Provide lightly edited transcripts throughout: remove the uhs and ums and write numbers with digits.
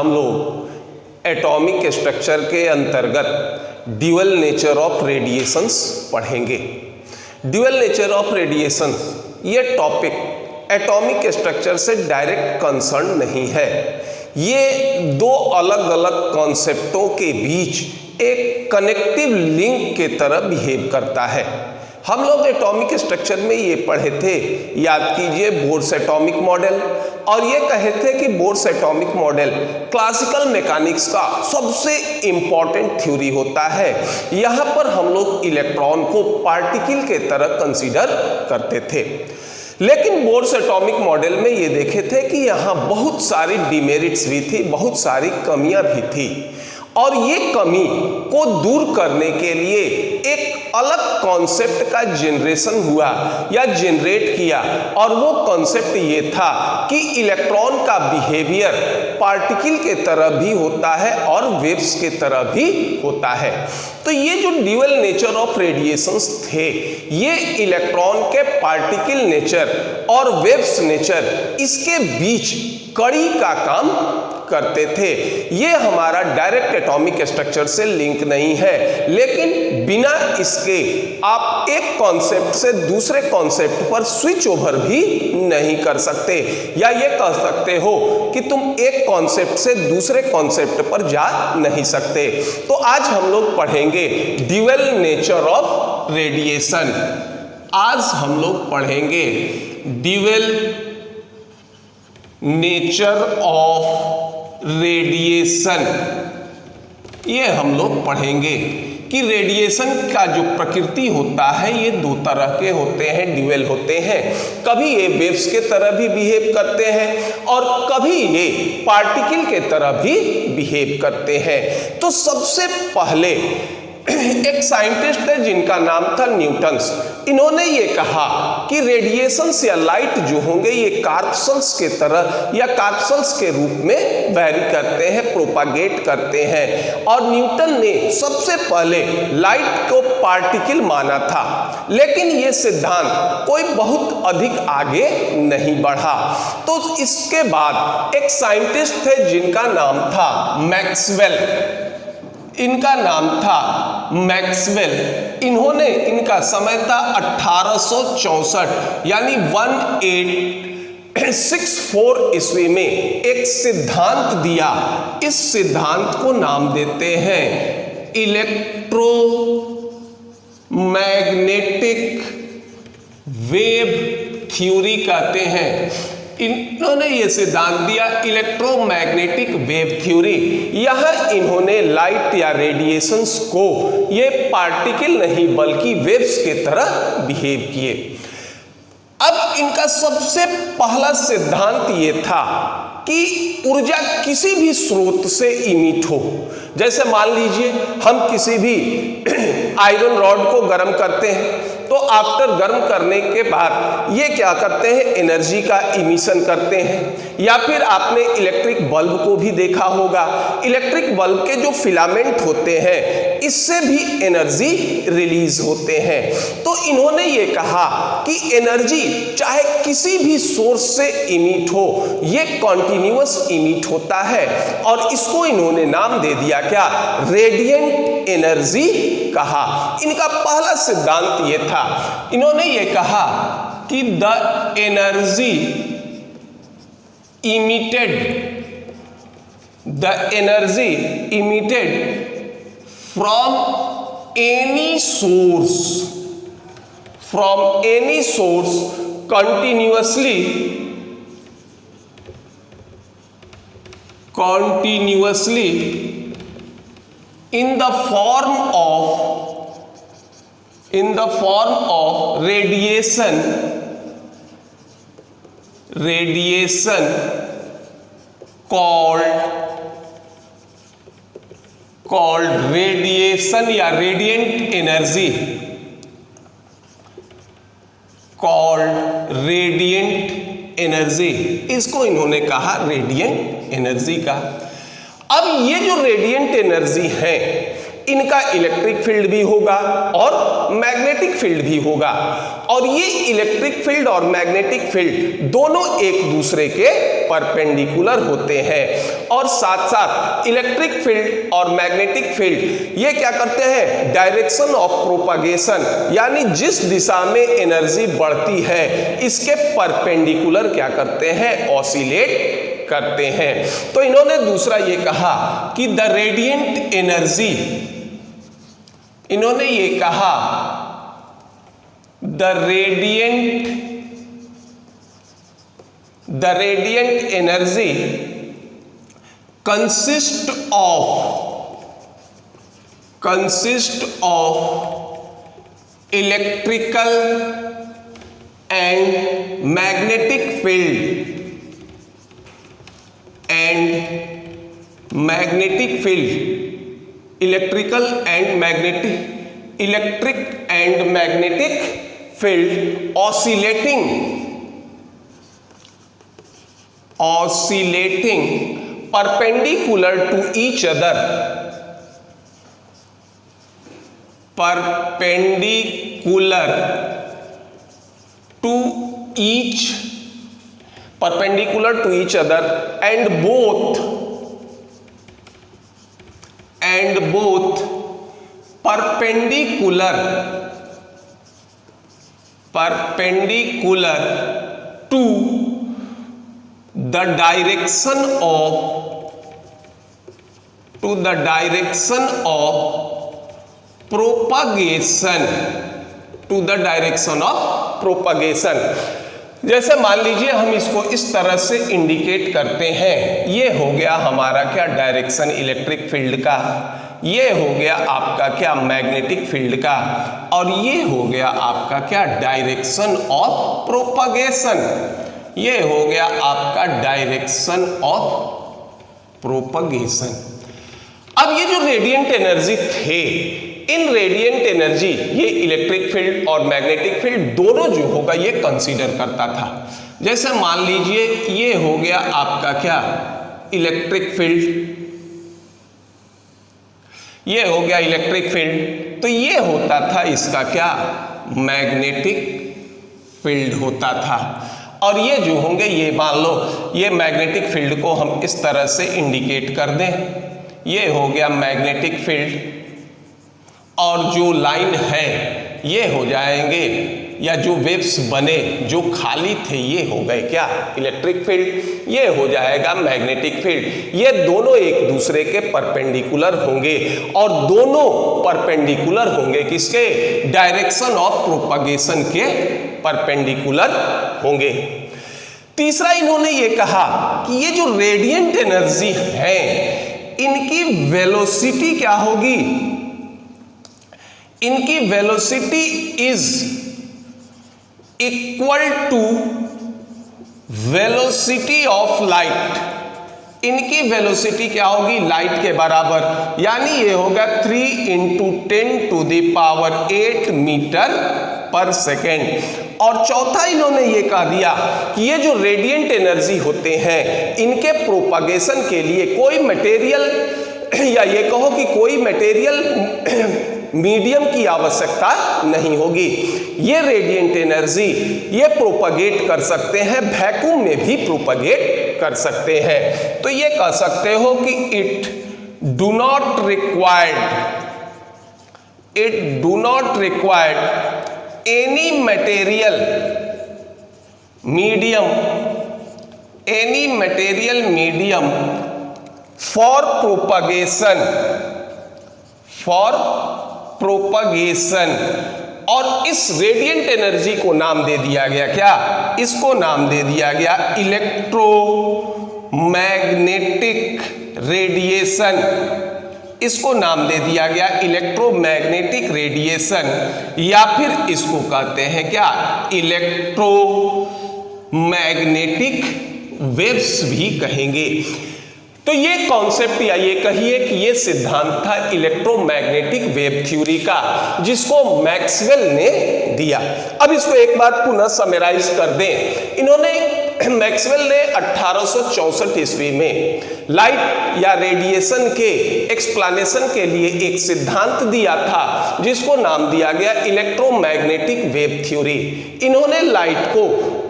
हम लोग atomic structure के अंतर्गत ड्यूअल नेचर ऑफ रेडिएशंस पढ़ेंगे। ड्यूअल नेचर ऑफ रेडिएशन ये टॉपिक एटॉमिक स्ट्रक्चर से डायरेक्ट कंसर्न नहीं है, ये दो अलग अलग कॉन्सेप्टों के बीच एक कनेक्टिव लिंक के तरह बिहेव करता है। हम लोग एटॉमिक स्ट्रक्चर में ये पढ़े थे, याद कीजिए, बोर्स एटॉमिक मॉडल, और ये कहे थे कि Bohr's atomic model classical mechanics का सबसे इंपॉर्टेंट थ्योरी होता है। यहाँ पर हम लोग इलेक्ट्रॉन को पार्टिकल के तरह कंसीडर करते थे, लेकिन बोर्स एटॉमिक मॉडल में ये देखे थे कि यहाँ बहुत सारी डिमेरिट्स भी थी, बहुत सारी कमियां भी थी, और ये कमी को दूर करने के लिए एक अलग कॉन्सेप्ट का जनरेशन हुआ या जनरेट किया, और वो कॉन्सेप्ट ये था कि इलेक्ट्रॉन का बिहेवियर पार्टिकल के तरह भी होता है और वेव्स के तरह भी होता है। तो ये जो ड्यूअल नेचर ऑफ रेडिएशंस थे, ये इलेक्ट्रॉन के पार्टिकल नेचर और वेव्स नेचर इसके बीच कड़ी का काम करते थे। ये हमारा डायरेक्ट एटॉमिक स्ट्रक्चर से लिंक नहीं है, लेकिन बिना इसके आप एक कॉन्सेप्ट से दूसरे कॉन्सेप्ट पर स्विच ओवर भी नहीं कर सकते, या ये कह सकते हो कि तुम एक कॉन्सेप्ट से दूसरे कॉन्सेप्ट पर जा नहीं सकते। तो आज हम लोग पढ़ेंगे ड्यूअल नेचर ऑफ रेडिएशन। आज हम लोग पढ़ेंगे ड्यूअल नेचर ऑफ रेडिएशन। ये हम लोग पढ़ेंगे कि रेडिएशन का जो प्रकृति होता है ये दो तरह के होते हैं, ड्यूअल होते हैं। कभी ये वेव्स के तरह भी बिहेव करते हैं और कभी ये पार्टिकल के तरह भी बिहेव करते हैं। तो सबसे पहले एक साइंटिस्ट है जिनका नाम था न्यूटन्स। इन्होंने ये कहा कि रेडिएशंस या लाइट जो होंगे ये कार्पसल्स के तरह या कार्पसल्स के रूप में वैरी करते हैं, प्रोपागेट करते हैं, और न्यूटन ने सबसे पहले लाइट को पार्टिकल माना था। लेकिन ये सिद्धांत कोई बहुत अधिक आगे नहीं बढ़ा। तो इसके बाद एक साइंटिस्ट थे जिनका नाम था मैक्सवेल। इनका नाम था मैक्सवेल। इन्होंने, इनका समय था 1864 यानी 1864 ईस्वी में एक सिद्धांत दिया। इस सिद्धांत को नाम देते हैं इलेक्ट्रोमैग्नेटिक वेव थ्योरी कहते हैं। इन्होंने ये सिद्धांत दिया इलेक्ट्रोमैग्नेटिक वेव थ्योरी। यह इन्होंने लाइट या रेडिएशंस को ये पार्टिकल नहीं बल्कि वेव्स के तरह बिहेव किए। अब इनका सबसे पहला सिद्धांत ये था कि ऊर्जा किसी भी स्रोत से इमिट हो। जैसे मान लीजिए हम किसी भी आयरन रॉड को गर्म करते हैं, तो आफ्टर गर्म करने के बाद ये क्या करते हैं, एनर्जी का इमिशन करते हैं। या फिर आपने इलेक्ट्रिक बल्ब को भी देखा होगा, इलेक्ट्रिक बल्ब के जो फिलामेंट होते हैं इससे भी एनर्जी रिलीज होते हैं। तो इन्होंने ये कहा कि एनर्जी चाहे किसी भी सोर्स से इमिट हो, ये कॉन्टिन्यूअस इमिट होता है, और इसको इन्होंने नाम दे दिया क्या, रेडिएंट एनर्जी कहा। इनका पहला सिद्धांत ये था। इन्होंने ये कहा कि the energy emitted from any source continuously in the form of radiation called radiation या radiant energy, called radiant energy। इसको इन्होंने कहा रेडिएंट एनर्जी का। अब ये जो रेडिएंट एनर्जी है इनका इलेक्ट्रिक फील्ड भी होगा और मैग्नेटिक फील्ड भी होगा, और ये इलेक्ट्रिक फील्ड और मैग्नेटिक फील्ड दोनों एक दूसरे के परपेंडिकुलर होते हैं। और साथ साथ इलेक्ट्रिक फील्ड और मैग्नेटिक फील्ड ये क्या करते हैं, डायरेक्शन ऑफ प्रोपगेशन, यानी जिस दिशा में एनर्जी बढ़ती है इसके परपेंडिकुलर क्या करते हैं, ऑसिलेट करते हैं। तो इन्होंने दूसरा ये कहा कि द रेडिएंट एनर्जी, इन्होंने ये कहा the radiant energy consist of electrical and magnetic field electric and magnetic field oscillating perpendicular to each other, perpendicular to each other and both perpendicular to the direction of propagation, जैसे मान लीजिए हम इसको इस तरह से इंडिकेट करते हैं, ये हो गया हमारा क्या, डायरेक्शन इलेक्ट्रिक फील्ड का, ये हो गया आपका क्या, मैग्नेटिक फील्ड का, और ये हो गया आपका क्या, डायरेक्शन ऑफ प्रोपगेशन, ये हो गया आपका डायरेक्शन ऑफ प्रोपगेशन। अब ये जो रेडिएंट एनर्जी थे, इन रेडिएंट एनर्जी ये इलेक्ट्रिक फील्ड और मैग्नेटिक फील्ड दोनों जो होगा ये कंसीडर करता था। जैसे मान लीजिए ये हो गया आपका क्या, इलेक्ट्रिक फील्ड, ये हो गया इलेक्ट्रिक फील्ड, तो ये होता था इसका क्या, मैग्नेटिक फील्ड होता था। और ये जो होंगे, ये मान लो ये मैग्नेटिक फील्ड को हम इस तरह से इंडिकेट कर दें, ये हो गया मैग्नेटिक फील्ड, और जो लाइन है ये हो जाएंगे, या जो वेव्स बने जो खाली थे ये हो गए क्या, इलेक्ट्रिक फील्ड, ये हो जाएगा मैग्नेटिक फील्ड। ये दोनों एक दूसरे के परपेंडिकुलर होंगे, और दोनों परपेंडिकुलर होंगे किसके, डायरेक्शन ऑफ प्रोपगेशन के परपेंडिकुलर होंगे। तीसरा इन्होंने ये कहा कि ये जो रेडिएंट एनर्जी है इनकी वेलोसिटी क्या होगी, इनकी velocity is equal to velocity of light, इनकी वेलोसिटी क्या होगी, लाइट के बराबर, यानी ये होगा 3 × 10⁸ मीटर पर सेकेंड। और चौथा इन्होंने ये कह दिया कि ये जो रेडिएंट एनर्जी होते हैं इनके प्रोपगेशन के लिए कोई मटेरियल, या ये कहो कि कोई मटेरियल मीडियम की आवश्यकता नहीं होगी। ये रेडिएंट एनर्जी ये प्रोपगेट कर सकते हैं, वैक्यूम में भी प्रोपगेट कर सकते हैं। तो ये कह सकते हो कि it do not required any material medium for propagation. और इस रेडिएंट एनर्जी को नाम दे दिया गया क्या, इसको नाम दे दिया गया इलेक्ट्रोमैग्नेटिक रेडिएशन, इसको नाम दे दिया गया इलेक्ट्रोमैग्नेटिक रेडिएशन, या फिर इसको कहते हैं क्या, इलेक्ट्रोमैग्नेटिक वेव्स भी कहेंगे। तो ये कॉन्सेप्ट, या ये कहिए कि ये सिद्धांत था इलेक्ट्रोमैग्नेटिक वेव थ्योरी का, जिसको मैक्सवेल ने दिया। अब इसको एक बार पुनः समराइज कर दें। इन्होंने, मैक्सवेल ने 1864 ईस्वी में लाइट या रेडिएशन के एक्सप्लेनेशन के लिए एक सिद्धांत दिया था, जिसको नाम दिया गया इलेक्ट्रोमैग्नेटिक वेव थ्योरी। इन्होंने लाइट को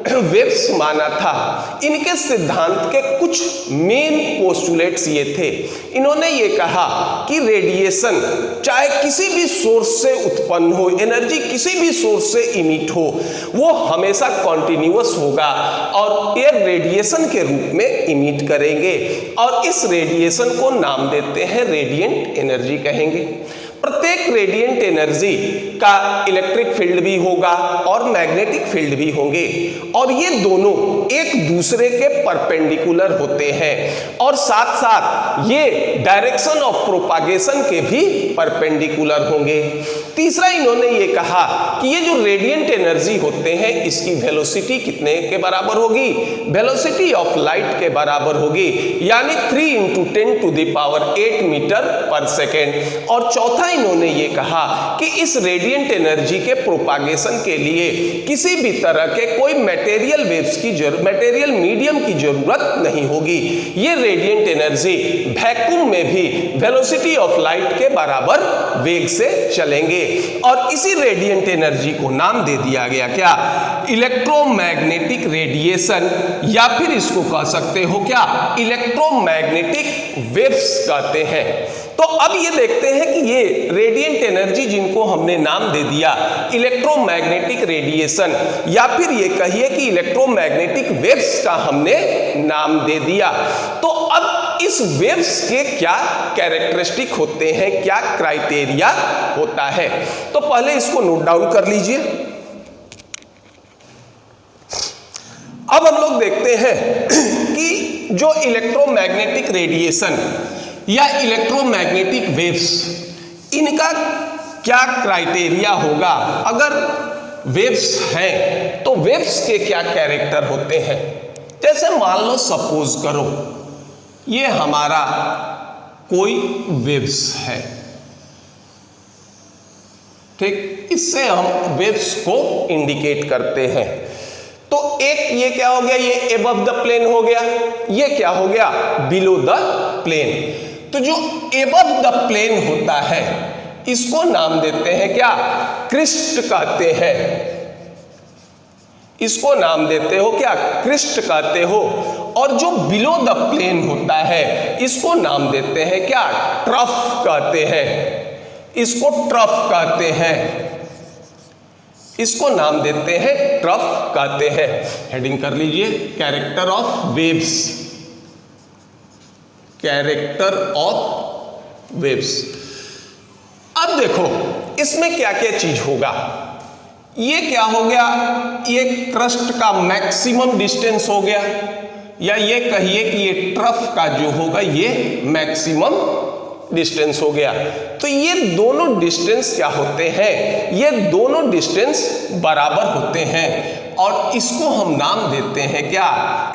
वेव्स माना था, इनके सिद्धांत के कुछ मेन पोस्टुलेट्स ये थे। इन्होंने ये कहा कि रेडिएशन चाहे किसी भी सोर्स से उत्पन्न हो, एनर्जी किसी भी सोर्स से इमिट हो, वो हमेशा कॉन्टिन्यूअस होगा और ये रेडिएशन के रूप में इमिट करेंगे और इस रेडिएशन को नाम देते हैं रेडिएंट एनर्जी कहेंगे। प्रत्येक रेडिएंट एनर्जी का इलेक्ट्रिक फील्ड भी होगा और मैग्नेटिक फील्ड भी होंगे और ये दोनों एक दूसरे के परपेंडिकुलर होते हैं और साथ साथ ये डायरेक्शन ऑफ प्रोपागेशन के भी परपेंडिकुलर होंगे। तीसरा इन्होंने ये कहा कि ये जो रेडिएंट एनर्जी होते हैं इसकी वेलोसिटी कितने के बराबर होगी, वेलोसिटी ऑफ लाइट के बराबर होगी, यानी 3 × 10⁸ मीटर पर सेकेंड। और चौथा इन्होंने ये कहा कि इस रेडिएंट एनर्जी के प्रोपागेशन के लिए किसी भी तरह के कोई मटेरियल वेव्स की मटेरियल मीडियम की जरूरत नहीं होगी। ये रेडिएंट एनर्जी वैक्यूम में भी वेलोसिटी ऑफ लाइट के बराबर वेग से चलेंगे और इसी रेडिएंट एनर्जी को नाम दे दिया गया क्या, इलेक्ट्रोमैग्नेटिक रेडिएशन, या फिर इसको कह सकते हो क्या, इलेक्ट्रोमैग्नेटिक वेव्स कहते हैं। तो अब ये देखते हैं कि ये रेडिएंट एनर्जी जिनको हमने नाम दे दिया इलेक्ट्रोमैग्नेटिक रेडिएशन, या फिर ये कहिए कि इलेक्ट्रोमैग्नेटिक वेव्स का हमने नाम दे दिया, तो अब इस वेव्स के क्या कैरेक्टरिस्टिक होते हैं, क्या क्राइटेरिया होता है, तो पहले इसको नोट डाउन कर लीजिए। अब हम लोग देखते हैं कि जो इलेक्ट्रोमैग्नेटिक रेडिएशन या इलेक्ट्रोमैग्नेटिक वेव्स, इनका क्या क्राइटेरिया होगा। अगर वेव्स हैं तो वेव्स के क्या कैरेक्टर होते हैं। जैसे मान लो सपोज करो ये हमारा कोई वेव्स है, ठीक, इससे हम वेव्स को इंडिकेट करते हैं। तो एक ये क्या हो गया, ये एबव द प्लेन हो गया, ये क्या हो गया, बिलो द प्लेन। तो जो एबव द प्लेन होता है इसको नाम देते हैं क्या, क्रिस्ट कहते हैं, इसको नाम देते हो क्या, क्रिस्ट कहते हो। और जो बिलो द प्लेन होता है इसको नाम देते हैं क्या, ट्रफ कहते हैं, इसको ट्रफ कहते हैं, इसको नाम देते हैं ट्रफ कहते हैं। हेडिंग कर लीजिए, character of waves, character of waves. अब देखो इसमें क्या क्या चीज होगा। ये क्या हो गया, ये क्रस्ट का मैक्सिमम डिस्टेंस हो गया, या ये कहिए कि ये ट्रफ का जो होगा ये मैक्सिमम डिस्टेंस हो गया। तो ये दोनों डिस्टेंस क्या होते हैं, ये दोनों डिस्टेंस बराबर होते हैं और इसको हम नाम देते हैं क्या,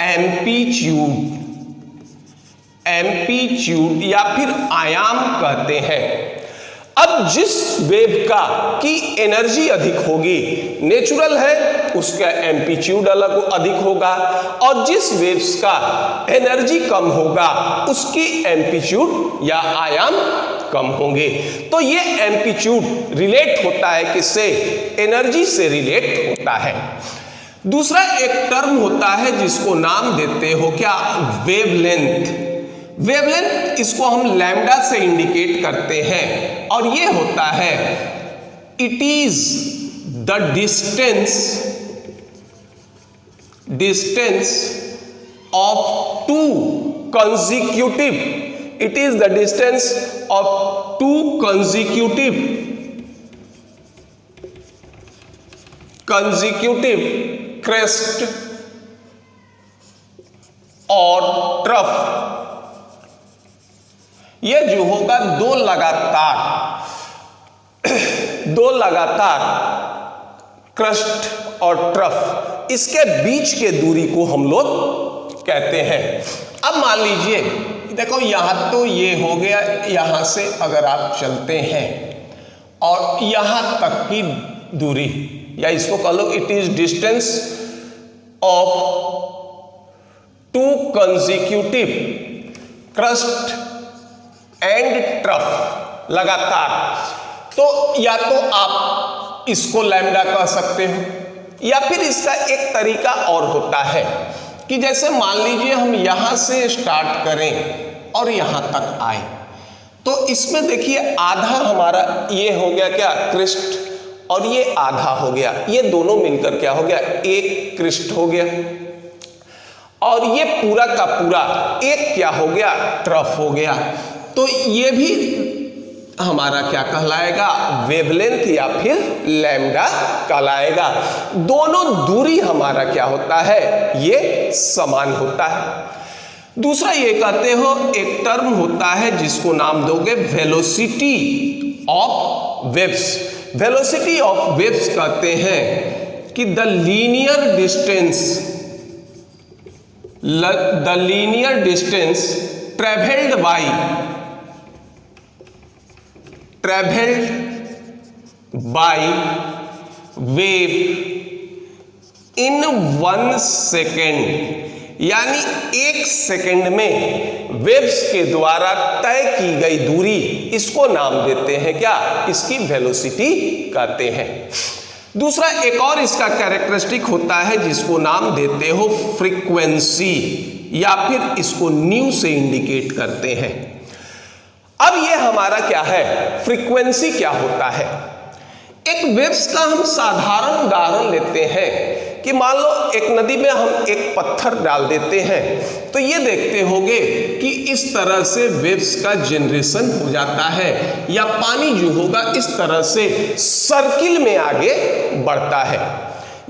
एम्पलीट्यूड, एम्पलीट्यूड या फिर आयाम कहते हैं। अब जिस वेव का की एनर्जी अधिक होगी, नेचुरल है, उसका एम्पलीट्यूड अधिक होगा, और जिस वेव्स का एनर्जी कम होगा उसकी एम्पलीट्यूड या आयाम कम होंगे। तो ये एम्पलीट्यूड रिलेट होता है किससे, एनर्जी से रिलेट होता है। दूसरा एक टर्म होता है जिसको नाम देते हो क्या, वेवलेंथ। वेवलेंथ इसको हम लैम्डा से इंडिकेट करते हैं और ये होता है, it is the distance of two consecutive, it is the distance of two consecutive crest और ट्रफ। ये जो होगा दो लगातार क्रस्ट और ट्रफ, इसके बीच के दूरी को हम लोग कहते हैं। अब मान लीजिए देखो यहां तो ये हो गया, यहां से अगर आप चलते हैं और यहां तक की दूरी, या इसको कह लो it is distance of two consecutive crest and trough लगातार। तो या तो आप इसको लैम्डा कह सकते हो, या फिर इसका एक तरीका और होता है कि जैसे मान लीजिए हम यहां से स्टार्ट करें और यहां तक आए, तो इसमें देखिए आधा हमारा ये हो गया क्या, क्रिस्ट, और ये आधा हो गया, ये दोनों मिलकर क्या हो गया, एक क्रिस्ट हो गया, और ये पूरा का पूरा एक क्या हो गया, ट्रफ हो गया। तो ये भी हमारा क्या कहलाएगा, वेवलेंथ या फिर लैम्डा कहलाएगा। दोनों दूरी हमारा क्या होता है, ये समान होता है। दूसरा ये कहते हो एक टर्म होता है जिसको नाम दोगे velocity of waves. Velocity of waves कहते हैं कि the linear distance travelled by wave in 1 second, यानी 1 सेकेंड में वेव्स के द्वारा तय की गई दूरी, इसको नाम देते हैं क्या, इसकी वेलोसिटी कहते हैं। दूसरा एक और इसका कैरेक्टरिस्टिक होता है जिसको नाम देते हो फ्रीक्वेंसी, या फिर इसको न्यू से इंडिकेट करते हैं। अब ये हमारा क्या है, फ्रीक्वेंसी क्या होता है। एक वेव्स का हम साधारण उदाहरण लेते हैं कि मान लो एक नदी में हम एक पत्थर डाल देते हैं, तो ये देखते होंगे कि इस तरह से वेव्स का जनरेशन हो जाता है, या पानी जो होगा इस तरह से सर्किल में आगे बढ़ता है।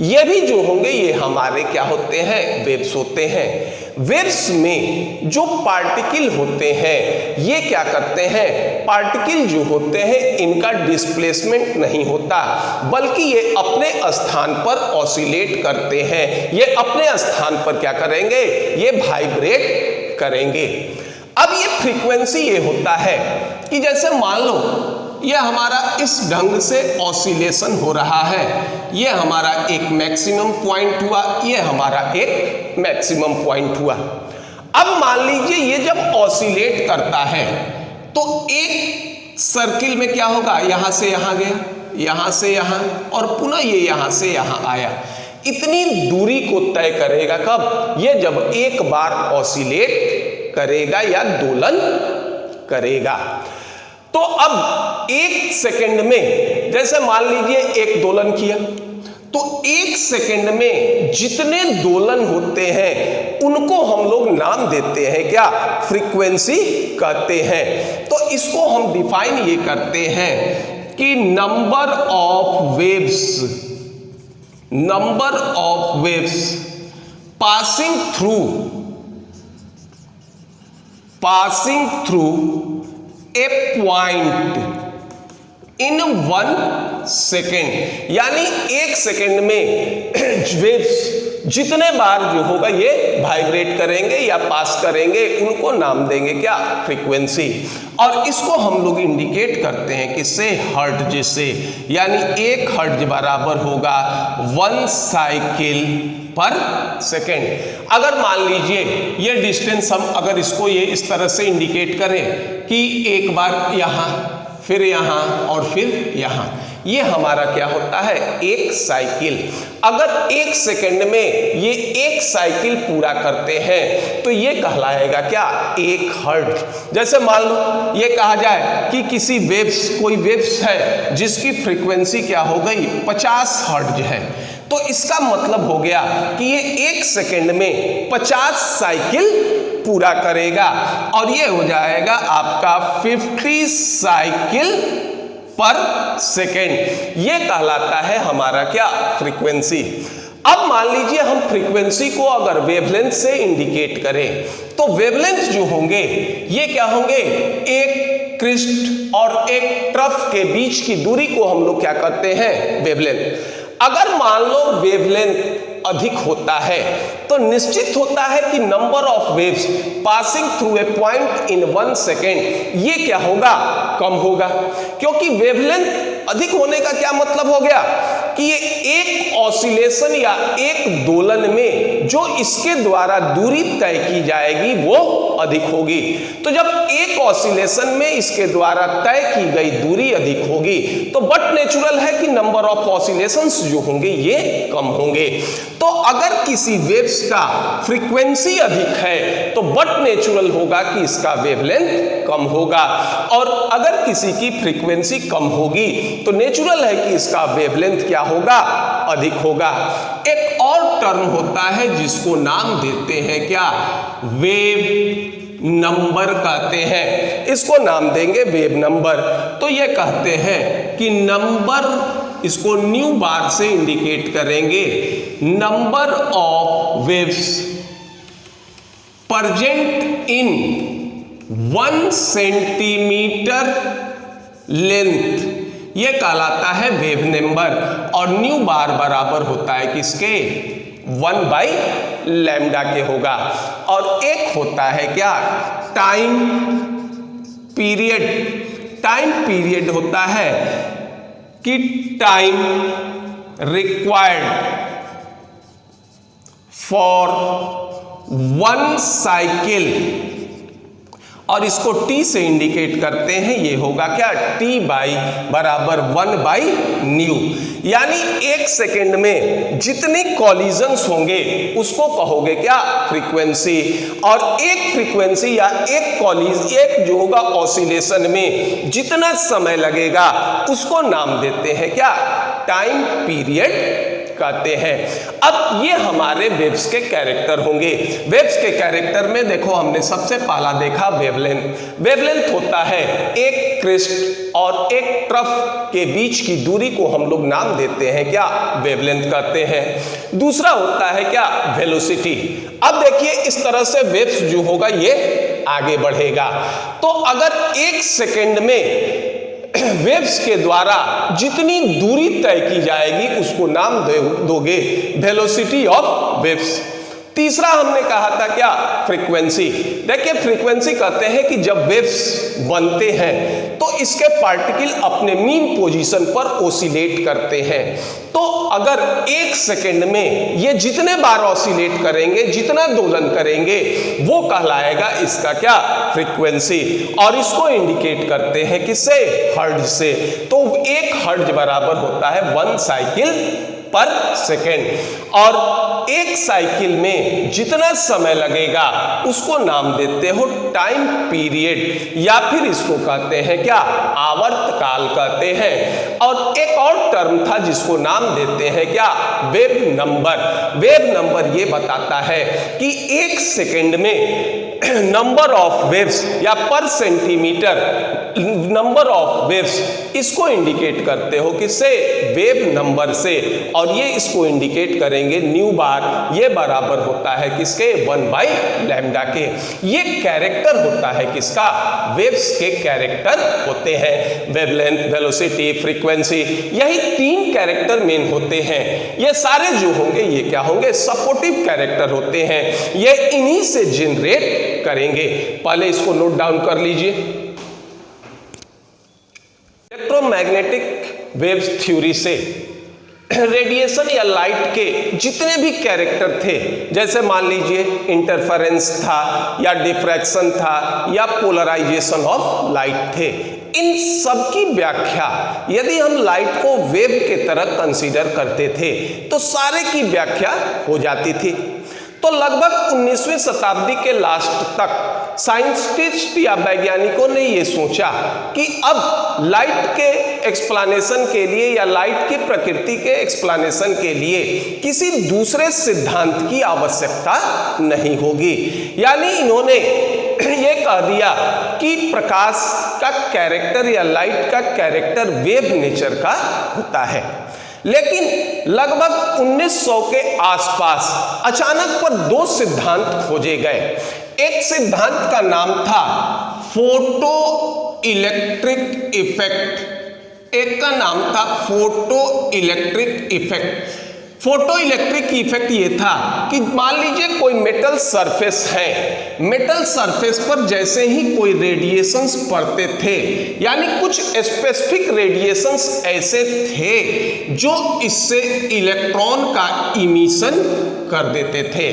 ये भी जो होंगे ये हमारे क्या होते हैं, वेव्स होते हैं। वेव्स में जो पार्टिकल होते हैं ये क्या करते हैं, पार्टिकल जो होते हैं इनका डिस्प्लेसमेंट नहीं होता, बल्कि ये अपने स्थान पर ऑसिलेट करते हैं, ये अपने स्थान पर क्या करेंगे, ये वाइब्रेट करेंगे। अब ये फ्रीक्वेंसी ये होता है कि जैसे मान लो ये हमारा इस ढंग से ऑसिलेशन हो रहा है, ये हमारा एक मैक्सिमम पॉइंट हुआ, ये हमारा एक मैक्सिमम पॉइंट हुआ। अब मान लीजिए ये जब ऑसिलेट करता है तो एक सर्किल में क्या होगा, यहां से यहां गया, यहां से यहां, और पुनः ये यहां से यहां आया। इतनी दूरी को तय करेगा कब, ये जब एक बार ऑसिलेट करेगा या दोलन करेगा। तो अब 1 सेकंड में जैसे मान लीजिए एक दोलन किया, तो 1 सेकंड में जितने दोलन होते हैं उनको हम लोग नाम देते हैं क्या, फ्रीक्वेंसी कहते हैं। तो इसको हम डिफाइन ये करते हैं कि number of waves passing through a point in 1 second, यानी 1 सेकेंड में वेव्स जितने बार जो होगा ये वाइब्रेट करेंगे या पास करेंगे, उनको नाम देंगे क्या, फ्रीक्वेंसी। और इसको हम लोग इंडिकेट करते हैं किससे, हर्ट्ज से, यानी 1 हर्ट्ज बराबर होगा 1 साइकिल पर सेकेंड। अगर मान लीजिए ये डिस्टेंस हम अगर इसको ये इस तरह से इंडिकेट करें कि एक बार यहां, फिर यहां और फिर यहां, ये हमारा क्या होता है, 1 साइकिल। अगर 1 सेकंड में ये 1 साइकिल पूरा करते हैं तो ये कहलाएगा क्या, 1 हर्ट्ज। जैसे मान लो ये कहा जाए कि किसी कोई वेव्स है जिसकी फ्रीक्वेंसी क्या हो गई, 50 हर्ट्ज है, तो इसका मतलब हो गया कि ये 1 सेकंड में 50 साइकिल पूरा करेगा, और ये हो जाएगा आपका 50 साइकिल पर सेकेंड। ये कहलाता है हमारा क्या, फ्रीक्वेंसी। अब मान लीजिए हम फ्रीक्वेंसी को अगर वेवलेंथ से इंडिकेट करें, तो वेवलेंथ जो होंगे ये क्या होंगे, एक क्रिस्ट और एक ट्रफ के बीच की दूरी को हम लोग क्या करते हैं, वेवलेंथ। अगर मान लो वेवलेंथ अधिक होता है तो निश्चित होता है कि number of waves passing through a point in 1 second ये क्या होगा, कम होगा। क्योंकि वेवलेंथ अधिक होने का क्या मतलब हो गया कि ये एक ऑसिलेशन या एक दोलन में जो इसके द्वारा दूरी तय की जाएगी वो अधिक होगी। तो जब एक ऑसिलेशन में इसके द्वारा तय की गई दूरी अधिक होगी तो बट नेचुरल है कि नंबर ऑफ ऑसिलेशंस जो होंगे ये कम होंगे। तो अगर किसी वेव्स का फ्रीक्वेंसी अधिक है तो बट नेचुरल होगा कि इसका वेवलेंथ कम होगा, और अगर किसी की फ्रीक्वेंसी कम होगी तो नेचुरल है कि इसका वेवलेंथ क्या होगा, अधिक होगा। एक और टर्म होता है जिसको नाम देते हैं क्या, वेव नंबर कहते हैं। इसको नाम देंगे वेव नंबर। तो ये कहते हैं कि नंबर, इसको न्यू बार से इंडिकेट करेंगे, number of waves present in 1 centimetre length, ये कहलाता है वेव नंबर। और न्यू बार बराबर होता है किसके, 1/λ के होगा। और एक होता है क्या, टाइम पीरियड। टाइम पीरियड होता है कि टाइम रिक्वायर्ड फॉर 1 साइकिल, और इसको टी से इंडिकेट करते हैं, ये होगा क्या, टी बाई बराबर 1/ν। यानी एक सेकेंड में जितने कॉलिजन्स होंगे उसको कहोगे क्या, फ्रीक्वेंसी। और एक फ्रीक्वेंसी या एक जो होगा ऑसिलेशन में जितना समय लगेगा उसको नाम देते हैं क्या, टाइम पीरियड कहते हैं। अब ये हमारे वेव्स के कैरेक्टर होंगे। वेव्स के कैरेक्टर में देखो, हमने सबसे पहला देखा वेवलेंथ। वेवलेंथ होता है एक क्रिस्ट और एक ट्रफ के बीच की दूरी को हम लोग नाम देते हैं क्या, वेवलेंथ कहते हैं। दूसरा होता है क्या, वेलोसिटी। अब देखिए इस तरह से वेव्स जो होगा ये आगे बढ़ेगा। तो अगर एक सेकेंड में वेव्स के द्वारा जितनी दूरी तय की जाएगी उसको नाम दोगे वेलोसिटी ऑफ वेव्स। तीसरा हमने कहा था क्या, फ्रीक्वेंसी। देखिए फ्रीक्वेंसी कहते हैं कि जब वेव्स बनते हैं तो इसके पार्टिकल अपने मीन पोजीशन पर ओसिलेट करते हैं। तो अगर एक सेकेंड में ये जितने बार ऑसिलेट करेंगे, जितना दोलन करेंगे, वो कहलाएगा इसका क्या, फ्रीक्वेंसी। और इसको इंडिकेट करते हैं किससे, हर्ट्ज से। तो 1 हर्ट्ज बराबर होता है 1 साइकिल पर सेकेंड। और एक साइकिल में जितना समय लगेगा उसको नाम देते हो टाइम पीरियड, या फिर इसको कहते हैं क्या, आवर्त काल कहते हैं। और एक और टर्म था जिसको नाम देते हैं क्या, वेव नंबर। वेव नंबर ये बताता है कि एक सेकेंड में नंबर ऑफ वेव्स या पर सेंटीमीटर नंबर ऑफ वेव्स, इसको इंडिकेट करते हो किससे, वेव नंबर से। और ये इसको इंडिकेट करेंगे न्यू बार, ये बराबर होता है किसके, 1/λ के। ये कैरेक्टर होता है किसका, वेव्स के कैरेक्टर होते हैं। वेवलेंथ, वेलोसिटी, फ्रीक्वेंसी, यही 3 कैरेक्टर मेन होते हैं। ये सारे जो होंगे ये क्या होंगे, सपोर्टिव कैरेक्टर होते हैं। ये इन्हीं से जनरेट करेंगे। पहले इसको नोट डाउन कर लीजिए। इलेक्ट्रोमैग्नेटिक वेव्स थ्योरी से रेडिएशन या लाइट के जितने भी कैरेक्टर थे, जैसे मान लीजिए इंटरफेरेंस था या डिफ्रैक्शन था या पोलराइजेशन ऑफ लाइट थे, इन सब की व्याख्या यदि हम लाइट को वेव के तरह कंसीडर करते थे तो सारे की व्याख्या हो जाती थी। तो लगभग 19वीं शताब्दी के लास्ट तक साइंटिस्ट या वैज्ञानिकों ने यह सोचा कि अब लाइट के एक्सप्लेनेशन के लिए या लाइट की प्रकृति के एक्सप्लेनेशन के लिए किसी दूसरे सिद्धांत की आवश्यकता नहीं होगी। यानी इन्होंने ये कह दिया कि प्रकाश का कैरेक्टर या लाइट का कैरेक्टर वेव नेचर का होता है। लेकिन लगभग 1900 के आसपास अचानक पर 2 सिद्धांत खोजे गए। एक सिद्धांत का नाम था फोटो इलेक्ट्रिक इफेक्ट, एक का नाम था photo electric effect. Photo electric effect ये था कि मान लीजिए कोई मेटल सरफेस है, मेटल सरफेस पर जैसे ही कोई रेडिएशंस पड़ते थे, यानी कुछ स्पेसिफिक रेडिएशंस ऐसे थे जो इससे इलेक्ट्रॉन का इमिशन कर देते थे,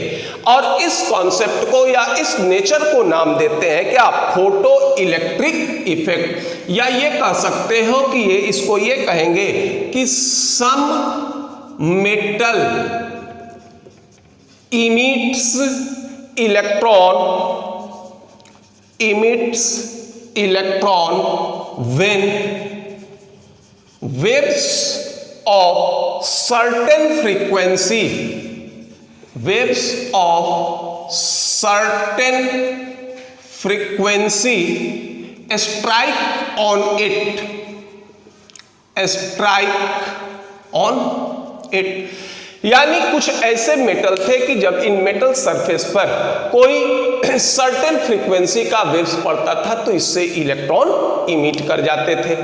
और इस कॉन्सेप्ट को या इस नेचर को नाम देते हैं क्या, फोटो इलेक्ट्रिक इफेक्ट, या ये कह सकते हो कि ये इसको ये कहेंगे कि सम metal emits electron when waves of certain frequency strike on it, यानी कुछ ऐसे मेटल थे कि जब इन मेटल सरफेस पर कोई सर्टेन फ्रीक्वेंसी का वेव्स पड़ता था तो इससे इलेक्ट्रॉन इमिट कर जाते थे।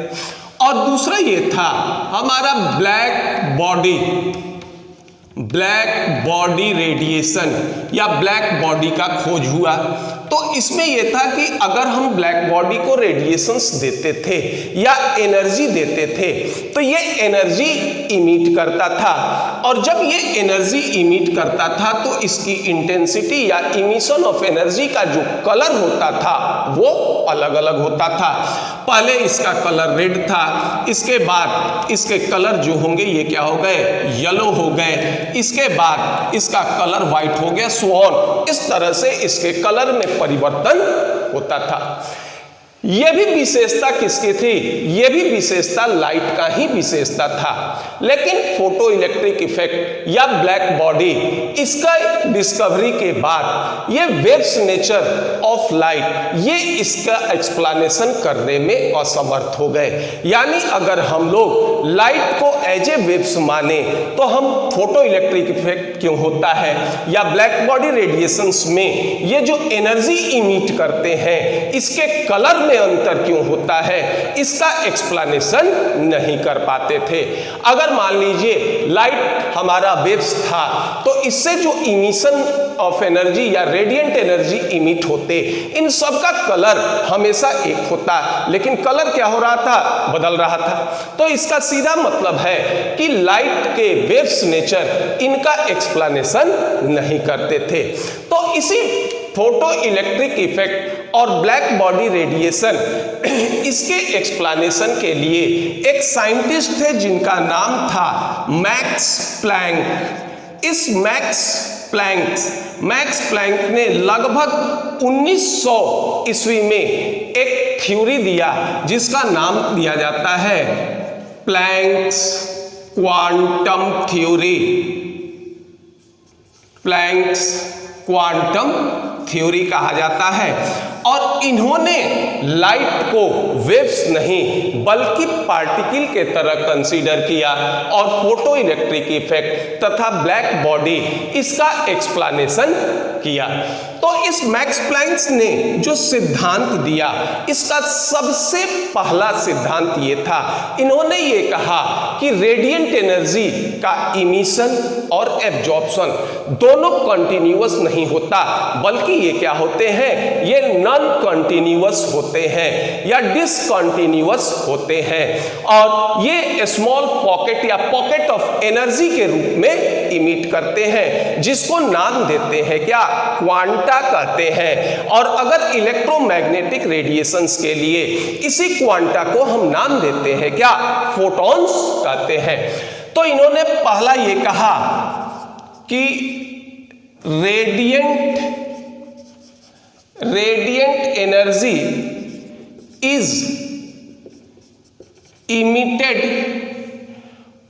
और दूसरा ये था हमारा ब्लैक बॉडी रेडिएशन या ब्लैक बॉडी का खोज हुआ। तो इसमें यह था कि अगर हम ब्लैक बॉडी को रेडिएशंस देते थे या एनर्जी देते थे तो ये एनर्जी इमिट करता था, और जब ये एनर्जी इमिट करता था तो इसकी इंटेंसिटी या इमिशन ऑफ एनर्जी का जो कलर होता था वो अलग अलग होता था। पहले इसका कलर रेड था, इसके बाद इसके कलर जो होंगे ये क्या हो गए, येलो हो गए, इसके बाद इसका कलर व्हाइट हो गया, सो ऑन। इस तरह से इसके कलर में परिवर्तन होता था। यह भी विशेषता किसकी थी, यह भी विशेषता लाइट का ही विशेषता था। लेकिन फोटो इलेक्ट्रिक इफेक्ट या ब्लैक बॉडी, इसका डिस्कवरी के बाद ये वेव्स नेचर ऑफ लाइट, ये इसका एक्सप्लेनेशन करने में असमर्थ हो गए। यानी अगर हम लोग लाइट को एज ए वेव्स माने तो हम फोटो इलेक्ट्रिक इफेक्ट क्यों होता है या ब्लैक बॉडी रेडिएशंस में ये जो एनर्जी इमिट करते हैं इसके कलर में अंतर क्यों होता है, इसका एक्सप्लेनेशन नहीं कर पाते थे। अगर मान लीजिए लाइट हमारा वेव्स था तो इससे जो इमिशन ऑफ एनर्जी या रेडिएंट एनर्जी इमिट होते, इन सब का कलर हमेशा एक होता, लेकिन कलर क्या हो रहा था, बदल रहा था। तो इसका सीधा मतलब है कि लाइट के वेव्स नेचर इनका एक्सप्लेनेशन नहीं करते थे। तो इसी फोटो इलेक्ट्रिक इफेक्ट और ब्लैक बॉडी रेडिएशन, इसके एक्सप्लेनेशन के लिए एक साइंटिस्ट थे जिनका नाम था मैक्स प्लैंक। इस मैक्स प्लैंक ने लगभग 1900 ईस्वी में एक थ्योरी दिया जिसका नाम दिया जाता है Planck's quantum theory. Planck's quantum theory कहा जाता है। और इन्होंने लाइट को वेव्स नहीं बल्कि पार्टिकल के तरह कंसीडर किया और फोटो इलेक्ट्रिक इफेक्ट तथा ब्लैक बॉडी इसका एक्सप्लेनेशन किया। तो इस मैक्स प्लैंक ने जो सिद्धांत दिया, इसका सबसे पहला सिद्धांत ये था, इन्होंने ये कहा कि रेडिएंट एनर्जी का इमिशन और एब्जॉर्प्शन दोनों कंटिन्यूअस नहीं होता, बल्कि ये क्या होते हैं, ये नॉन कंटिन्यूअस होते हैं या डिसकंटिन्यूअस होते हैं, और ये स्मॉल पॉकेट या पॉकेट ऑफ एनर्जी के रूप में इमिट करते हैं, जिसको नाम देते हैं क्या, क्वांटा कहते हैं। और अगर इलेक्ट्रोमैग्नेटिक रेडिएशंस के लिए इसी क्वांटा को हम नाम देते हैं क्या, फोटॉन्स कहते हैं। तो इन्होंने पहला ये कहा कि रेडिएंट एनर्जी इज इमिटेड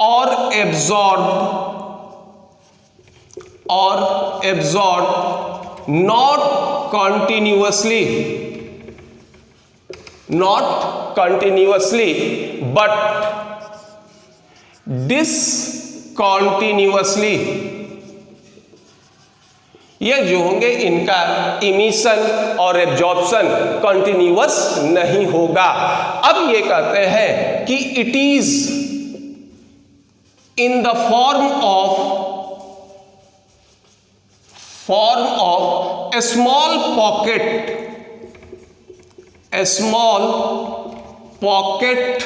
और absorb not continuously but discontinuously। ये जो होंगे इनका इमिशन और एब्जॉर्प्शन कंटिन्यूअस नहीं होगा। अब ये कहते हैं कि it is in the form of form of a small pocket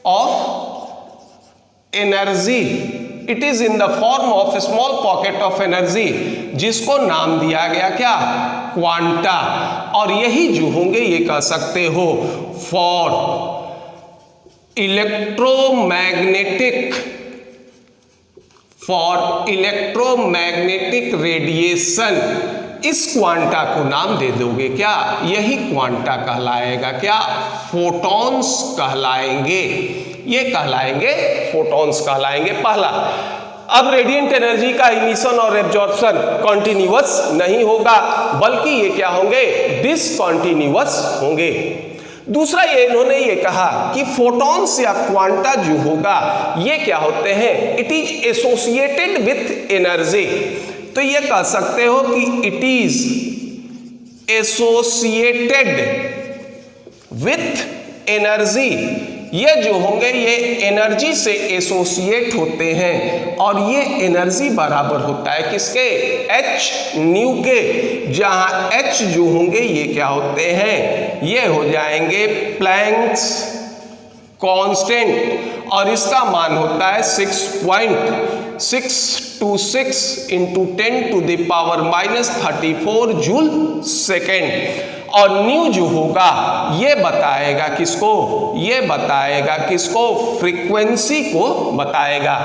of energy. It is in the form of a small pocket of energy, जिसको नाम दिया गया क्या, क्वांटा। और यही जो होंगे ये कह सकते हो फॉर इलेक्ट्रोमैग्नेटिक रेडिएशन। इस क्वांटा को नाम दे दोगे क्या, यही क्वांटा कहलाएगा क्या, फोटॉन्स कहलाएंगे। ये कहलाएंगे फोटॉन्स कहलाएंगे पहला। अब रेडिएंट एनर्जी का इमिशन और एब्जॉर्प्शन कॉन्टिन्यूअस नहीं होगा, बल्कि ये क्या होंगे, डिसकॉन्टिन्यूअस होंगे। दूसरा ये इन्होंने ये कहा कि फोटॉन्स या क्वांटा जो होगा ये क्या होते हैं, it is associated with energy. तो ये कह सकते हो कि it is associated with energy. ये जो होंगे ये एनर्जी से एसोसिएट होते हैं, और ये एनर्जी बराबर होता है किसके, एच न्यू के, जहां एच जो होंगे ये क्या होते हैं, ये हो जाएंगे प्लैंक्स कांस्टेंट, और इसका मान होता है 6.626 इंटू 10⁻⁻34 जूल सेकेंड। और न्यू जो होगा ये बताएगा किसको, ये बताएगा किसको, फ्रीक्वेंसी को बताएगा।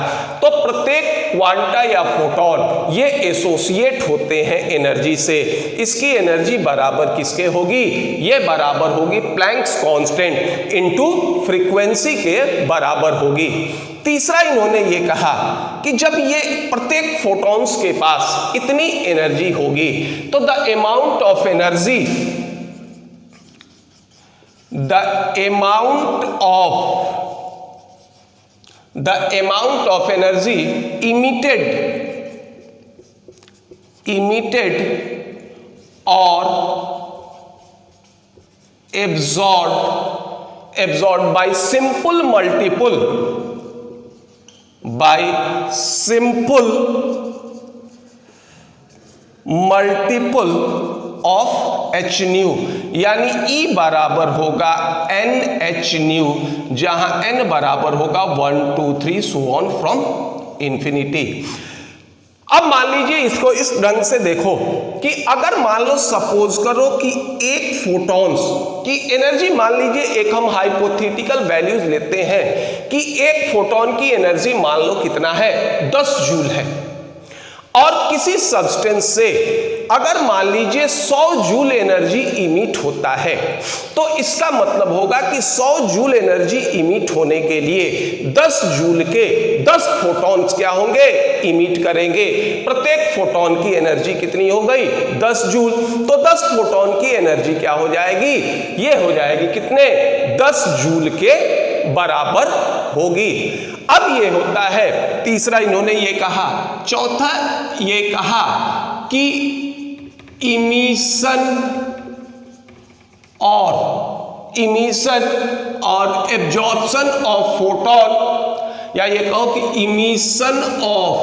तो प्रत्येक क्वांटा या फोटॉन ये एसोसिएट होते हैं एनर्जी से। इसकी एनर्जी बराबर किसके होगी, ये बराबर होगी प्लैंक्स कांस्टेंट इनटू फ्रीक्वेंसी के बराबर होगी। तीसरा इन्होंने ये कहा कि जब ये प्रत्येक फोटॉन्स के पास इतनी एनर्जी होगी तो the amount of energy emitted or absorbed by simple multiple of h new, यानी E बराबर होगा NH न्यू, जहां N बराबर होगा 1 2 3 so on from infinity। अब मान लीजिए इसको इस ढंग से देखो कि अगर मान लो सपोज करो कि एक फोटॉन्स की एनर्जी, मान लीजिए एक हम हाइपोथेटिकल वैल्यूज लेते हैं कि एक फोटॉन की एनर्जी मान लो कितना है, 10 जूल है, और किसी सब्सटेंस से अगर मान लीजिए 100 जूल एनर्जी इमिट होता है, तो इसका मतलब होगा कि 100 जूल एनर्जी इमिट होने के लिए 10 जूल के 10 फोटॉन्स क्या होंगे, इमिट करेंगे। प्रत्येक फोटॉन की एनर्जी कितनी हो गई, 10 जूल। तो 10 फोटॉन की एनर्जी क्या हो जाएगी, ये हो जाएगी कितने, 10 जूल के बराबर होगी। अब ये होता है तीसरा इन्होंने ये कहा। चौथा ये कहा कि इमिशन और एब्जॉर्प्शन ऑफ फोटॉन, या ये कहो कि emission of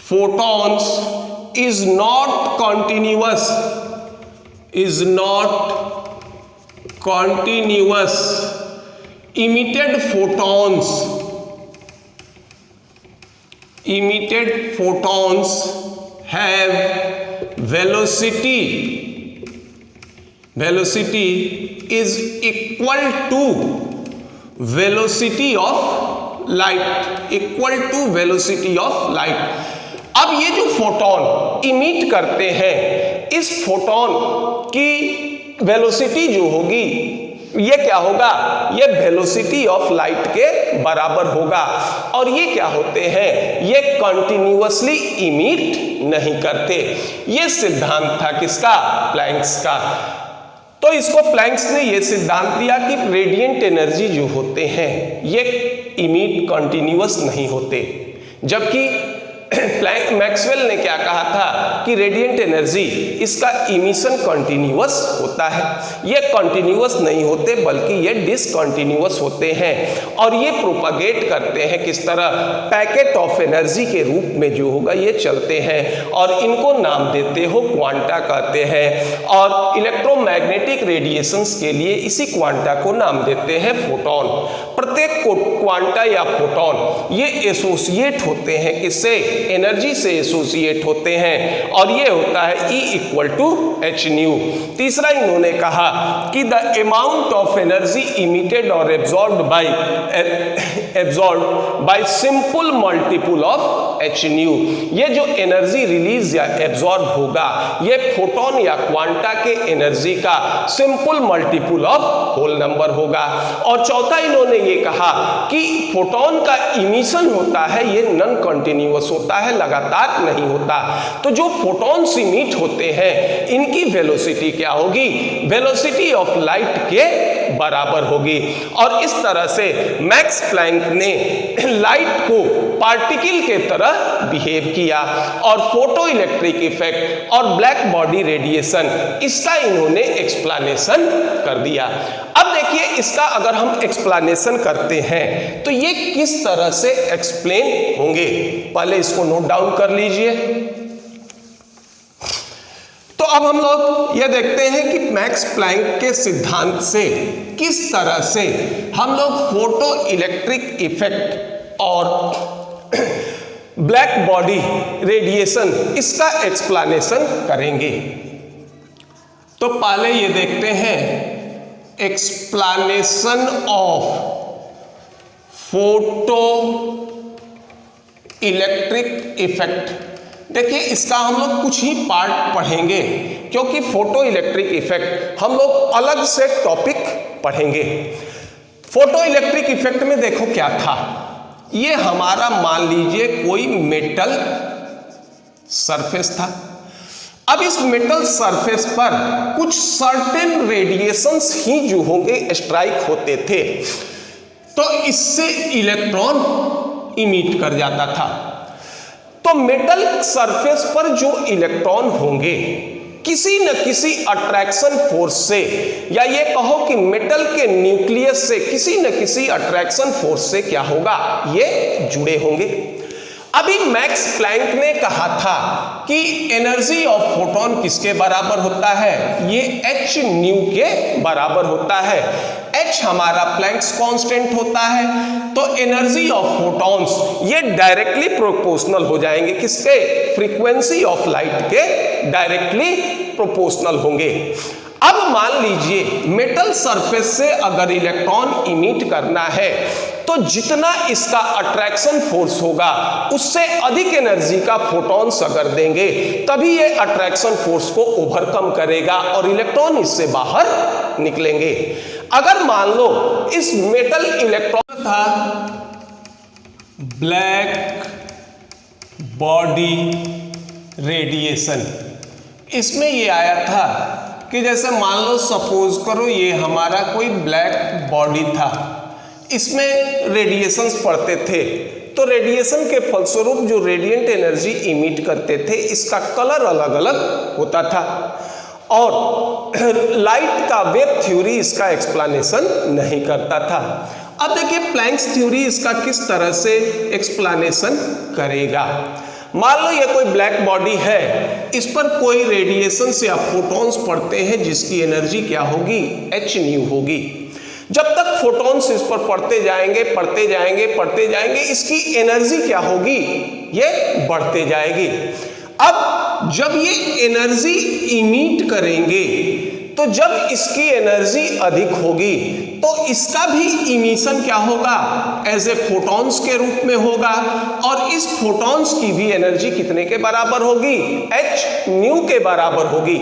photons is not continuous. emitted photons have velocity is equal to velocity of light। अब ये जो फोटॉन इमिट करते हैं, इस फोटॉन की वेलोसिटी जो होगी ये क्या होगा, ये वेलोसिटी ऑफ लाइट के बराबर होगा। और ये क्या होते हैं, ये कंटिन्यूअसली इमिट नहीं करते। ये सिद्धांत था किसका, प्लैंक्स का। तो इसको प्लैंक्स ने ये सिद्धांत दिया कि रेडिएंट एनर्जी जो होते हैं ये इमिट कंटिन्यूअस नहीं होते, जबकि मैक्सवेल ने क्या कहा था कि रेडिएंट एनर्जी इसका इमिशन कंटिन्यूअस होता है। ये कंटिन्यूअस नहीं होते बल्कि ये डिसकंटिन्यूअस होते हैं और ये प्रोपागेट करते हैं किस तरह, पैकेट ऑफ एनर्जी के रूप में जो होगा ये चलते हैं और इनको नाम देते हो क्वांटा कहते हैं। और इलेक्ट्रोमैग्नेटिक रेडिएशंस के लिए इसी क्वांटा को नाम देते हैं फोटॉन। प्रत्येक क्वांटा या फोटॉन ये एसोसिएट होते हैं किससे, एनर्जी से एसोसिएट होते हैं और ये होता है E = h². तीसरा इन्होंने कहा कि the amount of energy emitted और absorbed by simple multiple of h². ये जो एनर्जी रिलीज या एब्जॉर्ब होगा ये फोटोन या क्वांटा के एनर्जी का simple multiple of whole number होगा। और चौथा इन्होंने ये कहा कि फोटोन का इमिशन होता है ये नॉन कंटिन्यूअस होता है, लगातार नहीं होता। तो जो फोटॉन्स इमिट होते हैं इनकी वेलोसिटी क्या होगी, वेलोसिटी ऑफ लाइट के बराबर होगी। और इस तरह से मैक्स प्लैंक ने लाइट को पार्टिकल के तरह बिहेव किया और फोटो इलेक्ट्रिक इफेक्ट और ब्लैक बॉडी रेडिएशन इसका इन्होंने एक्सप्लेनेशन कर दिया। अब देखिए इसका अगर हम एक्सप्लेनेशन करते हैं तो ये किस तरह से एक्सप्लेन होंगे, पहले इसको नोट डाउन कर लीजिए। तो अब हम लोग ये देखते हैं कि मैक्स प्लैंक के सिद्धांत से किस तरह से हम लोग फोटो इलेक्ट्रिक इफेक्ट और ब्लैक बॉडी रेडिएशन इसका एक्सप्लेनेशन करेंगे। तो पहले ये देखते हैं explanation of photo electric effect. देखिए इसका हम लोग कुछ ही पार्ट पढ़ेंगे क्योंकि फोटो इलेक्ट्रिक इफेक्ट हम लोग अलग से टॉपिक पढ़ेंगे। फोटो इलेक्ट्रिक इफेक्ट में देखो क्या था, ये हमारा मान लीजिए कोई मेटल सरफेस था। अब इस मेटल सरफेस पर कुछ सर्टेन रेडिएशंस ही जो होंगे स्ट्राइक होते थे तो इससे इलेक्ट्रॉन इमिट कर जाता था। तो मेटल सरफेस पर जो इलेक्ट्रॉन होंगे किसी न किसी अट्रैक्शन फोर्स से, या ये कहो कि मेटल के न्यूक्लियस से किसी न किसी अट्रैक्शन फोर्स से क्या होगा, ये जुड़े होंगे। अभी मैक्स प्लैंक ने कहा था कि एनर्जी ऑफ फोटोन किसके बराबर होता है, ये h² के बराबर होता है। h हमारा प्लैंक्स कांस्टेंट होता है तो एनर्जी ऑफ फोटॉन्स ये डायरेक्टली प्रोपोर्शनल हो जाएंगे किसके, फ्रीक्वेंसी ऑफ लाइट के डायरेक्टली प्रोपोर्शनल होंगे। अब मान लीजिए मेटल सरफेस से अगर इलेक्ट्रॉन इमिट करना है तो जितना इसका अट्रैक्शन फोर्स होगा उससे अधिक एनर्जी का फोटॉन्स अगर देंगे तभी ये अट्रैक्शन फोर्स को ओवरकम करेगा और इलेक्ट्रॉन इससे बाहर निकलेंगे। अगर मान लो इस मेटल इलेक्ट्रॉन था ब्लैक बॉडी रेडिएशन, इसमें ये आया था कि जैसे मान लो सपोज करो ये हमारा कोई ब्लैक बॉडी था, इसमें रेडिएशंस पड़ते थे तो रेडिएशन के फलस्वरूप जो रेडिएंट एनर्जी इमिट करते थे इसका कलर अलग अलग होता था और लाइट का वेव थ्योरी इसका एक्सप्लेनेशन नहीं करता था। अब देखिए प्लैंक्स थ्योरी इसका किस तरह से एक्सप्लेनेशन करेगा। मान लो ये कोई ब्लैक बॉडी है, इस पर कोई रेडिएशंस या फोटॉन्स पड़ते हैं जिसकी एनर्जी क्या होगी, h² होगी। जब तक फोटॉन्स इस पर पड़ते जाएंगे इसकी एनर्जी क्या होगी, ये बढ़ते जाएगी। अब जब ये एनर्जी इमिट करेंगे तो जब इसकी एनर्जी अधिक होगी तो इसका भी इमिशन क्या होगा, एज ए फोटॉन्स के रूप में होगा और इस फोटॉन्स की भी एनर्जी कितने के बराबर होगी, h² के बराबर होगी।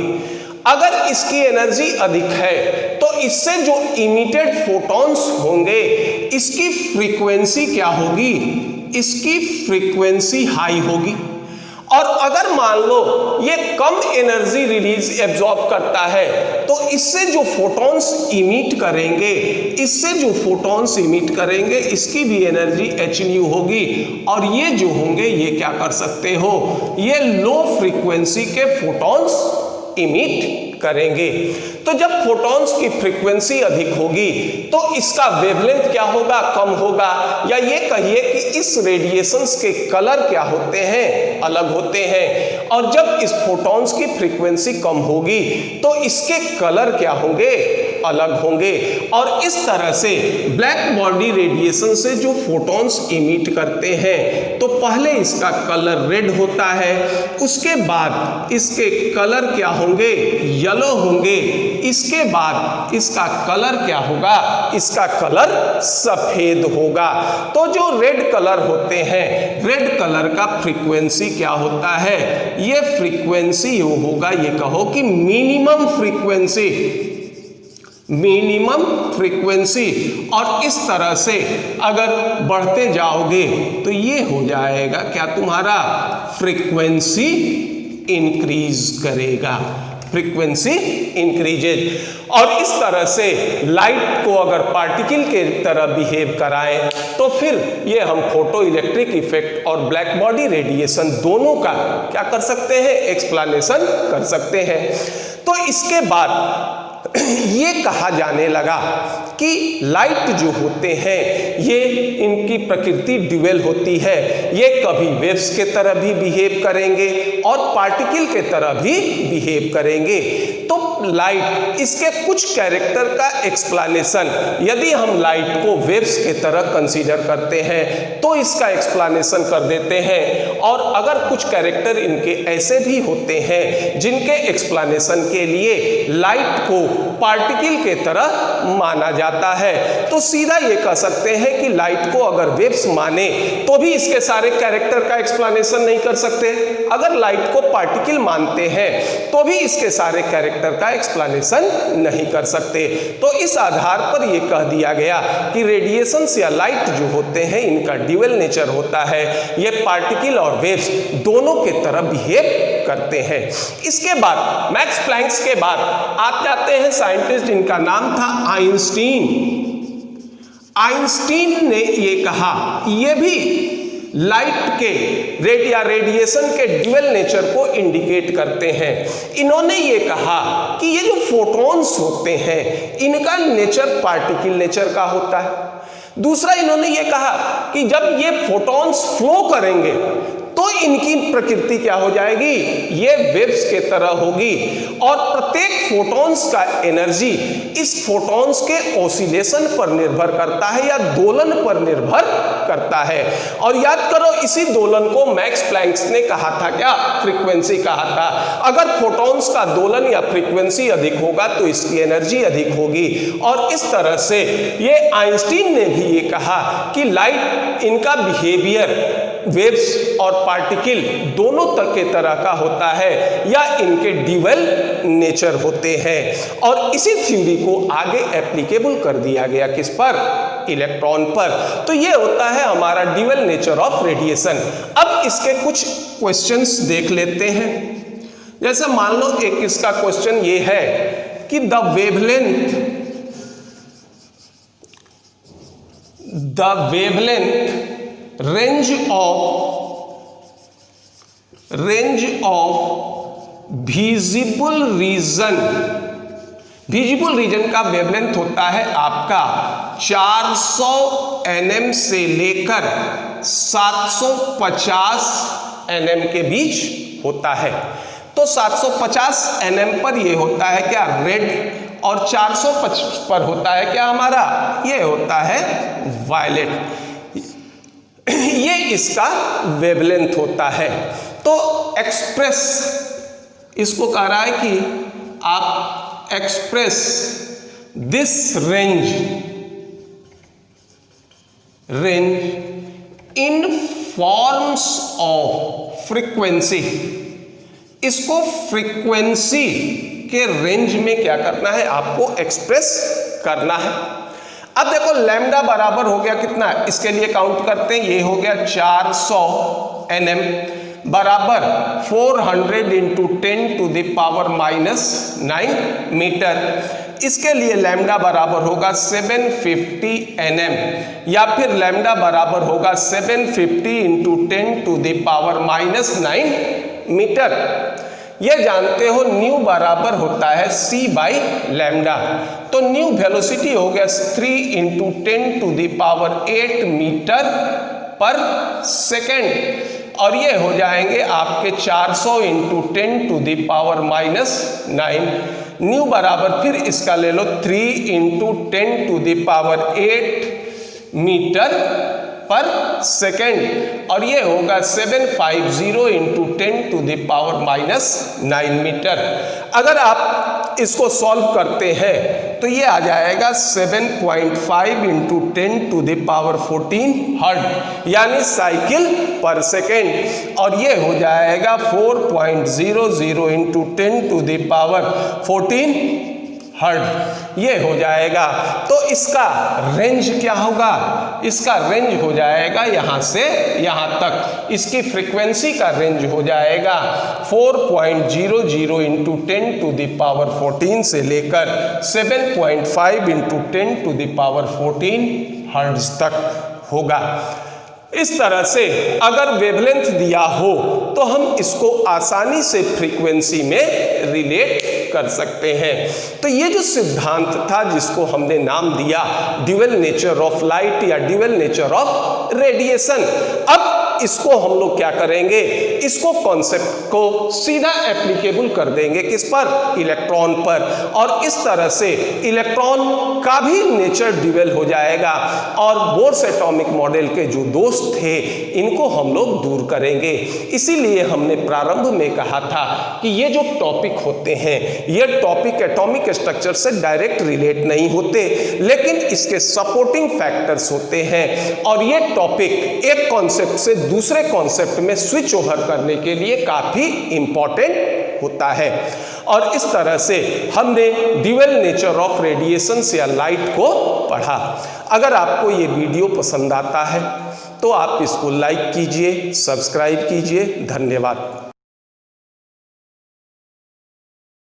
अगर इसकी एनर्जी अधिक है तो इससे जो इमिटेड फोटॉन्स होंगे इसकी फ्रीक्वेंसी क्या होगी, इसकी फ्रीक्वेंसी हाई होगी और अगर मान लो ये कम एनर्जी रिलीज एब्जॉर्ब करता है तो इससे जो फोटॉन्स इमिट करेंगे, इसकी भी एनर्जी h न्यू होगी। और ये जो होंगे ये क्या कर सकते हो, ये लो फ्रीक्वेंसी के फोटॉन्स इमिट करेंगे। तो जब फोटॉन्स की फ्रीक्वेंसी अधिक होगी तो इसका वेवलेंथ क्या होगा, कम होगा, या ये कहिए कि इस रेडिएशंस के कलर क्या होते हैं, अलग होते हैं। और जब इस फोटॉन्स की फ्रीक्वेंसी कम होगी तो इसके कलर क्या होंगे, अलग होंगे। और इस तरह से ब्लैक बॉडी रेडिएशन से जो फोटॉन्स इमिट करते हैं तो पहले इसका कलर रेड होता है, उसके बाद इसके कलर क्या होंगे, येलो होंगे, इसके बाद इसका कलर क्या होगा, इसका कलर सफेद होगा। तो जो रेड कलर होते हैं, रेड कलर का फ्रीक्वेंसी क्या होता है, ये फ्रीक्वेंसी होगा, ये कहो कि मिनिमम फ्रीक्वेंसी। और इस तरह से अगर बढ़ते जाओगे तो ये हो जाएगा क्या, तुम्हारा फ्रीक्वेंसी इंक्रीज करेगा, फ्रीक्वेंसी इंक्रीजेज। और इस तरह से लाइट को अगर पार्टिकल के तरह बिहेव कराएं तो फिर ये हम फोटो इलेक्ट्रिक इफेक्ट और ब्लैक बॉडी रेडिएशन दोनों का क्या कर सकते हैं, एक्सप्लेनेशन कर सकते हैं। तो इसके बाद ये कहा जाने लगा कि लाइट जो होते हैं ये इनकी प्रकृति ड्यूअल होती है, ये कभी वेव्स के तरह भी बिहेव करेंगे और पार्टिकल के तरह भी बिहेव करेंगे। तो लाइट, इसके कुछ कैरेक्टर का एक्सप्लेनेशन, यदि हम लाइट को वेव्स के तरह कंसीडर करते हैं तो इसका एक्सप्लेनेशन कर देते हैं। और अगर कुछ कैरेक्टर इनके ऐसे भी होते हैं जिनके एक्सप्लेनेशन के लिए लाइट को पार्टिकल के तरह माना जाता है, तो सीधा ये कह सकते हैं कि लाइट को अगर वेव्स माने तो भी इसके सारे कैरेक्टर का एक्सप्लेनेशन नहीं कर सकते, अगर लाइट को पार्टिकल मानते हैं तो भी इसके सारे कैरेक्टर का एक्सप्लेनेशन नहीं कर सकते। तो इस आधार पर यह कह दिया गया कि रेडिएशंस या लाइट जो होते हैं इनका ड्यूअल नेचर होता है, ये पार्टिकल और वेव्स दोनों के तरह बिहेव करते हैं। इसके बाद मैक्स प्लैंक्स के बाद आप जाते हैं साइंटिस्ट, इनका नाम था आइंस्टीन। आइंस्टीन ने ये कहा, ये भी लाइट के रेडिएशन के ड्यूअल नेचर को इंडिकेट करते हैं। इन्होंने ये कहा कि ये जो फोटॉन्स होते हैं इनका नेचर पार्टिकल नेचर का होता है। दूसरा इन्होंने ये कहा कि जब ये फोटॉन्स फ्लो करेंगे तो इनकी प्रकृति क्या हो जाएगी, ये वेव्स के तरह होगी। और प्रत्येक फोटॉन्स का एनर्जी इस फोटॉन्स के ऑसिलेशन पर निर्भर करता है या दोलन पर निर्भर करता है। और याद करो इसी दोलन को मैक्स प्लैंक्स ने कहा था क्या, फ्रीक्वेंसी कहा था। अगर फोटॉन्स का दोलन या फ्रीक्वेंसी अधिक होगा तो इसकी एनर्जी अधिक होगी। और इस तरह से ये आइंस्टीन ने भी ये कहा कि लाइट, इनका बिहेवियर वेव्स और पार्टिकल दोनों तक के तरह का होता है या इनके ड्यूअल नेचर होते हैं। और इसी थ्योरी को आगे एप्लीकेबल कर दिया गया किस पर, इलेक्ट्रॉन पर। तो ये होता है हमारा ड्यूअल नेचर ऑफ रेडिएशन। अब इसके कुछ क्वेश्चंस देख लेते हैं। जैसे मान लो एक इसका क्वेश्चन ये है कि the wavelength range of visible region का वेवलेंथ होता है आपका 400 nm से लेकर 750 nm के बीच होता है। तो 750 nm पर ये होता है क्या, रेड, और 450 पर होता है क्या हमारा, ये होता है वायलेट। ये इसका वेवलेंथ होता है। तो एक्सप्रेस इसको कह रहा है कि आप express this range in forms of frequency. इसको फ्रीक्वेंसी के रेंज में क्या करना है, आपको एक्सप्रेस करना है। अब देखो लैम्डा बराबर हो गया कितना, इसके लिए काउंट करते हैं, ये हो गया 400 nm। बराबर 400 इंटू 10⁻⁹ मीटर। इसके लिए लैम्डा बराबर होगा 750 nm या फिर लैम्डा बराबर होगा 750 इंटू 10⁻⁹ मीटर। ये जानते हो न्यू बराबर होता है c बाई लैम्डा, तो न्यू वेलोसिटी हो गया 3 इंटू 10⁸ मीटर पर सेकेंड, और ये हो जाएंगे आपके 400 इंटू 10⁻⁹ न्यू बराबर फिर इसका ले लो 3 इंटू 10⁸ मीटर पर सेकेंड, और ये होगा 750 इंटू 10⁻⁹ मीटर। अगर आप इसको सॉल्व करते हैं तो ये आ जाएगा 7.5 इंटू 10⁻14 हर्ट्ज यानी साइकिल पर सेकेंड, और ये हो जाएगा 4.00 इंटू 10⁻14 हर्ट्ज, ये हो जाएगा। तो इसका रेंज क्या होगा? इसका रेंज हो जाएगा यहाँ से यहाँ तक, इसकी फ्रीक्वेंसी का रेंज हो जाएगा 4.00 इंटू 10⁻14 से लेकर 7.5 इंटू 10⁻14 हर्ट्ज तक होगा। इस तरह से अगर वेवलेंथ दिया हो तो हम इसको आसानी से फ्रीक्वेंसी में रिलेट कर सकते हैं। तो ये जो सिद्धांत था जिसको हमने नाम दिया ड्यूअल नेचर ऑफ लाइट या ड्यूअल नेचर ऑफ रेडिएशन, अब इसको हम लोग क्या करेंगे, इसको कॉन्सेप्ट को सीधा एप्लीकेबल कर देंगे किस पर? इलेक्ट्रॉन पर, और इस तरह से इलेक्ट्रॉन का भी नेचर ड्यूअल हो जाएगा और बोर्स एटॉमिक मॉडल के जो दोष थे इनको हम लोग दूर करेंगे। इसीलिए हमने प्रारंभ में कहा था कि ये जो टॉपिक होते हैं ये टॉपिक एटॉमिक स्ट्रक्चर से डायरेक्ट रिलेट नहीं होते, लेकिन इसके सपोर्टिंग फैक्टर्स होते हैं, और ये टॉपिक एक कॉन्सेप्ट से दूसरे कॉन्सेप्ट में स्विच ओवर करने के लिए काफी इंपॉर्टेंट होता है। और इस तरह से हमने ड्यूअल नेचर ऑफ रेडिएशन या लाइट को पढ़ा। अगर आपको ये वीडियो पसंद आता है तो आप इसको लाइक कीजिए, सब्सक्राइब कीजिए। धन्यवाद।